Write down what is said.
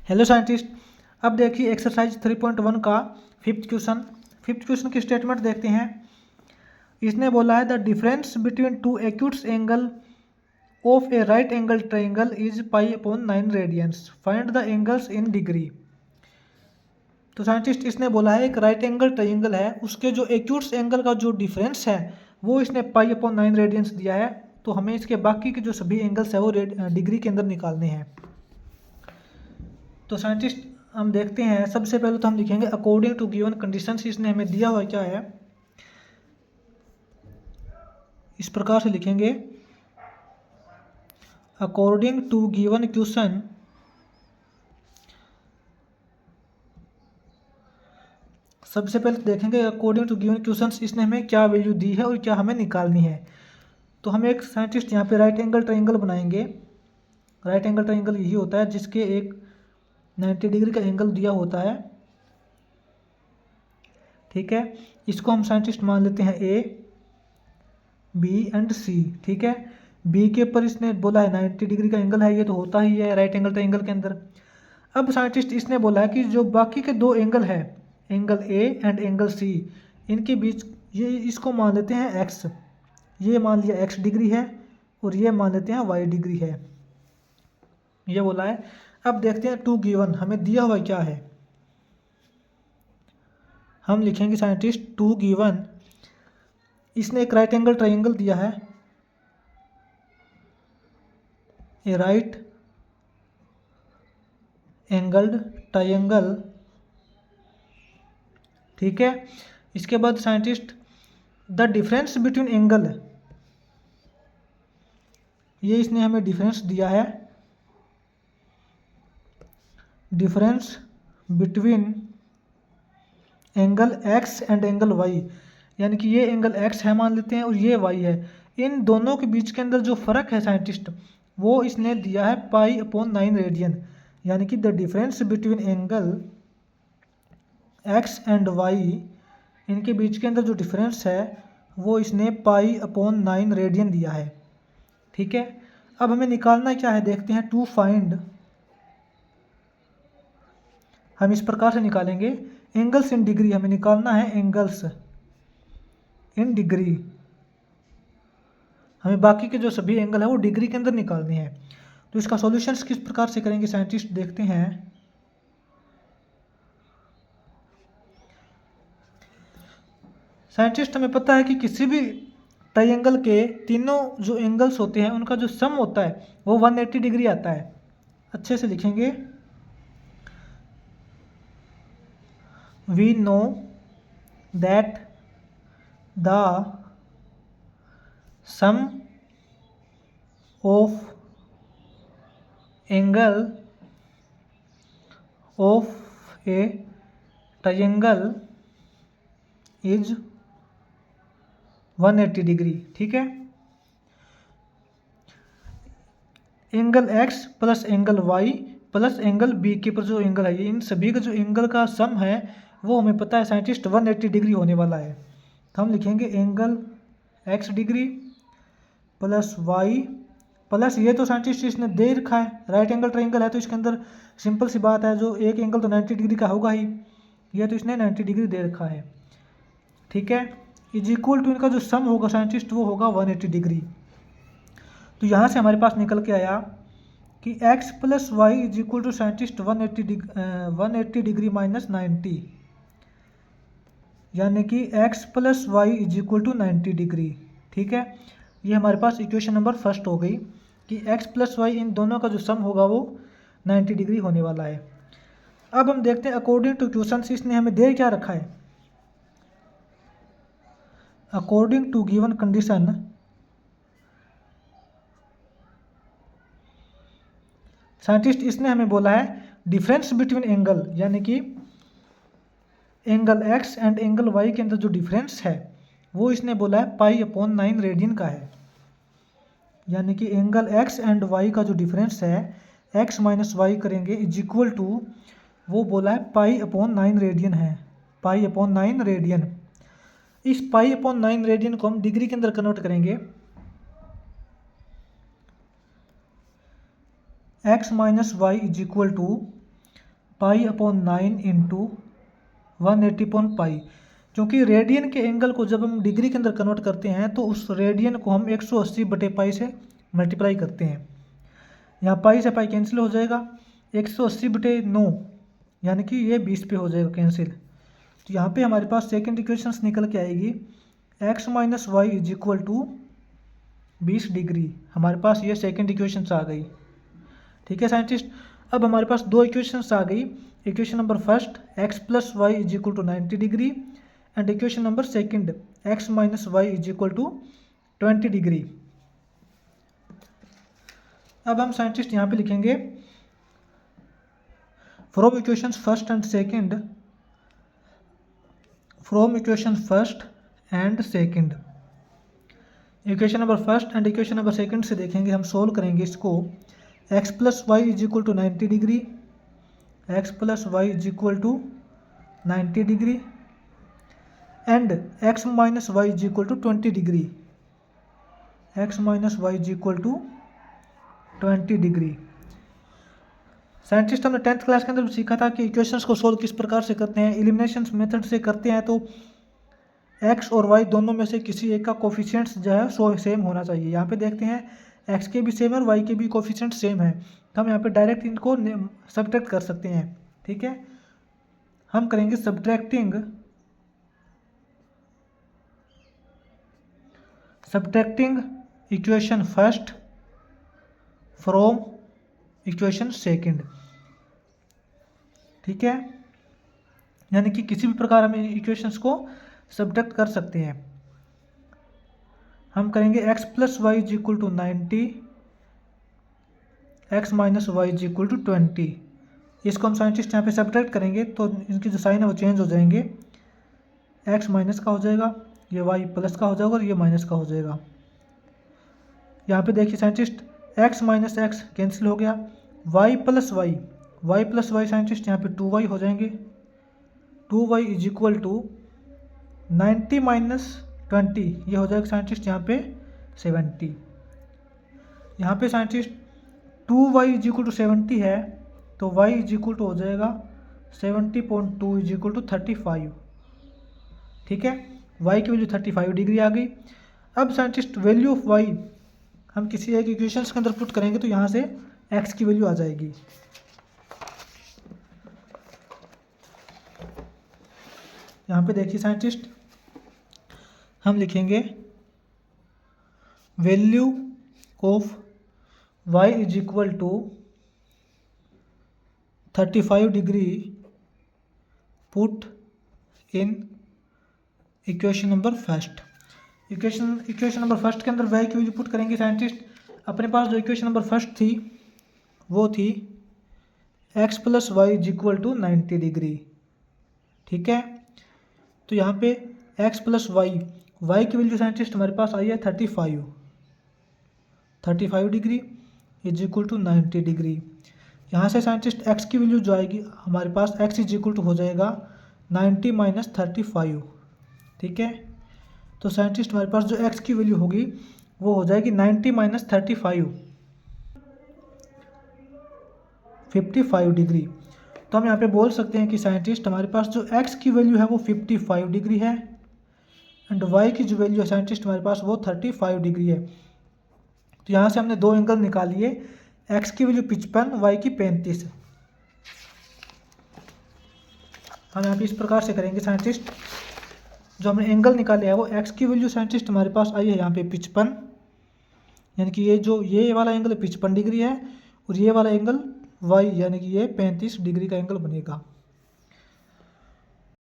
Hello scientist, अब देखिए exercise 3.1 का फिफ्थ क्वेश्चन की स्टेटमेंट देखते हैं। इसने बोला है the difference between two acutes angle of a right angle triangle is π/9 radians, find the angles in degree. तो साइंटिस्ट इसने बोला है एक राइट एंगल ट्राइंगल है, उसके जो एक्यूट्स एंगल का जो डिफरेंस है वो इसने π/9 रेडियंस दिया है। तो हमें इसके बाकी के जो सभी एंगल्स है वो डिग्री के अंदर निकालने हैं। तो साइंटिस्ट हम देखते हैं, सबसे पहले तो हम लिखेंगे अकॉर्डिंग टू गिवन कंडीशंस। इसने हमें दिया हुआ क्या है, इस प्रकार से लिखेंगे अकॉर्डिंग टू गिवन क्वेश्चन सबसे पहले देखेंगे अकॉर्डिंग टू गिवन क्वेश्चंस इसने हमें क्या वैल्यू दी है और क्या हमें निकालनी है। तो हम एक साइंटिस्ट यहाँ पे राइट एंगल ट्राइंगल बनाएंगे। राइट एंगल ट्राइंगल यही होता है जिसके एक 90 डिग्री का एंगल दिया होता है, ठीक है। इसको हम साइंटिस्ट मान लेते हैं ए, बी एंड सी, ठीक है। बी के ऊपर इसने बोला है 90 डिग्री का एंगल है, ये तो होता ही है राइट एंगल ट्राइंगल के अंदर। अब साइंटिस्ट इसने बोला है कि जो बाकी के दो एंगल है, angle A and angle C, इनके बीच ये इसको मान लेते हैं एक्स। ये मान लिया एक्स डिग्री है और ये मान लेते हैं वाई डिग्री है, ये बोला है। अब देखते हैं टू गिवन हमें दिया हुआ क्या है। हम लिखेंगे साइंटिस्ट टू गिवन, इसने एक राइट एंगल ट्राइंगल दिया है, ए राइट एंगल्ड ट्राइंगल, ठीक है। इसके बाद scientist the difference between angle, ये इसने हमें डिफरेंस दिया है, difference between angle X and angle Y, यानी कि ये एंगल एक्स है मान लेते हैं और ये वाई है। इन दोनों के बीच के अंदर जो फ़र्क है साइंटिस्ट वो इसने दिया है π/9 रेडियन, यानी कि the difference between angle X and Y, इनके बीच के अंदर जो डिफरेंस है वो इसने π/9 रेडियन दिया है, ठीक है। अब हमें निकालना क्या है देखते हैं। टू फाइंड, हम इस प्रकार से निकालेंगे एंगल्स इन डिग्री, हमें निकालना है एंगल्स इन डिग्री। हमें बाकी के जो सभी एंगल है वो डिग्री के अंदर निकालने हैं। तो इसका सॉल्यूशंस किस प्रकार से करेंगे साइंटिस्ट देखते हैं। साइंटिस्ट हमें पता है कि किसी भी ट्राइंगल के तीनों जो एंगल्स होते हैं उनका जो सम होता है वो 180 डिग्री आता है। अच्छे से लिखेंगे, we know that the sum of angle of a triangle is 180 degree, ठीक है। Angle X plus angle Y plus angle B के पर जो एंगल है, इन सभी का जो एंगल का सम है वो हमें पता है साइंटिस्ट 180 डिग्री होने वाला है। तो हम लिखेंगे angle X degree plus Y plus, ये तो साइंटिस्ट इसने दे रखा है राइट एंगल ट्राइंगल है तो इसके अंदर सिंपल सी बात है, जो एक एंगल तो 90 डिग्री का होगा ही, ये तो इसने 90 डिग्री दे रखा है, ठीक है। इज इक्वल टू इनका जो सम होगा साइंटिस्ट वो होगा 180 डिग्री। तो यहाँ से हमारे पास निकल के आया कि x plus Y is equal to scientist 180 degree minus 90, यानी कि x plus Y is equal to 90 degree, ठीक है। ये हमारे पास इक्वेशन नंबर फर्स्ट हो गई कि x प्लस वाई इन दोनों का जो सम होगा वो 90 डिग्री होने वाला है। अब हम देखते हैं अकॉर्डिंग टू क्वेश्चन इसने हमें दे क्या रखा है। According to given condition scientist इसने हमें बोला है डिफरेंस बिटवीन एंगल, यानी कि angle X and angle Y के अंदर जो डिफरेंस है वो इसने बोला है π/9 रेडियन का है, यानी कि एंगल एक्स एंड वाई का जो डिफरेंस है एक्स माइनस वाई करेंगे इज इक्वल टू, वो बोला है π/9 रेडियन है, π/9 रेडियन। इस π/9 रेडियन को हम डिग्री के अंदर कन्वर्ट करेंगे, x minus y is equal to π/9 into 180/π। क्योंकि रेडियन के एंगल को जब हम डिग्री के अंदर कन्वर्ट करते हैं तो उस रेडियन को हम 180/π से मल्टीप्लाई करते हैं। यहाँ पाई से पाई कैंसिल हो जाएगा, 180/9 यानी कि ये 20 पे हो जाएगा कैंसिल। तो यहाँ पे हमारे पास सेकंड इक्वेशंस निकल के आएगी x - y = 20 डिग्री। हमारे पास ये सेकंड इक्वेशंस आ गई। ठीक है साइंटिस्ट, अब हमारे पास दो इक्वेशंस आ गई। Equation number first x + y = 90 degree and equation number second x - y = 20 degree. अब हम साइंटिस्ट यहाँ पे लिखेंगे from equation first and second, from equation first and second, equation number first and equation number second से देखेंगे, हम solve करेंगे इसको। x + y = 90 degree, x + y = 90 degree and x - y = 20 degree, x - y = 20 degree. Scientist हमने 10th class के अंदर सीखा था कि इक्वेशंस को सोल्व किस प्रकार से करते हैं। एलिमिनेशन मेथड से करते हैं तो x और y दोनों में से किसी एक का कोफिशिएंट्स जो है सो सेम होना चाहिए। यहाँ पे देखते हैं x के भी सेम है और y के भी कोफिशिएंट सेम है, तो हम यहाँ पे डायरेक्ट इनको सब्ट्रैक्ट कर सकते हैं। ठीक है, हम करेंगे subtracting equation first from equation second. ठीक है, यानी कि किसी भी प्रकार हम इक्वेशंस को सब्ट्रैक्ट कर सकते हैं। हम करेंगे x + y = 90, x - y = 20। इसको हम साइंटिस्ट यहाँ पे सब्ट्रैक्ट करेंगे तो इनकी जो साइन है वो चेंज हो जाएंगे, x माइनस का हो जाएगा, ये y प्लस का हो जाएगा और ये माइनस का हो जाएगा। यहाँ पे देखिए साइंटिस्ट x - x कैंसिल हो गया, y + y साइंटिस्ट यहाँ पे 2y हो जाएंगे, 2y = 90 - 20, ये हो जाएगा साइंटिस्ट यहाँ पे 70। यहाँ पे साइंटिस्ट 2y = 70 है तो y = हो जाएगा 70.2 = 35। ठीक है, y की वैल्यू 35 डिग्री आ गई। अब साइंटिस्ट वैल्यू ऑफ y हम किसी एक इक्वेशंस के अंदर पुट करेंगे तो यहाँ से x की वैल्यू आ जाएगी। यहाँ पे देखिए साइंटिस्ट हम लिखेंगे value of y = 35 degree put in equation number first. Equation number first के अंदर y की वैल्यू पुट करेंगे साइंटिस्ट। अपने पास जो इक्वेशन नंबर फर्स्ट थी वो थी x + y = 90 डिग्री। ठीक है, तो यहाँ पे x + y की वैल्यू साइंटिस्ट हमारे पास आई है 35 डिग्री = 90 डिग्री। यहाँ से साइंटिस्ट x की वैल्यू जो आएगी हमारे पास x = हो जाएगा 90 - 35। ठीक है, तो साइंटिस्ट हमारे पास जो x की वैल्यू होगी वो हो जाएगी 90 - 35, 55 डिग्री। तो हम यहाँ पे बोल सकते हैं कि साइंटिस्ट हमारे पास जो x की वैल्यू है वो 55 डिग्री है एंड y की जो वैल्यू है साइंटिस्ट हमारे पास वो 35 डिग्री है। तो यहाँ से हमने दो एंगल निकाल लिए, x की वैल्यू 55, y की 35। हम यहाँ पे इस प्रकार से करेंगे साइंटिस्ट, जो हमने एंगल निकाले है वो x की वैल्यू साइंटिस्ट हमारे पास आई है यहाँ पे 55, यानी कि ये वाला एंगल 55 डिग्री है और ये वाला एंगल y यानी कि ये 35 डिग्री का एंगल बनेगा।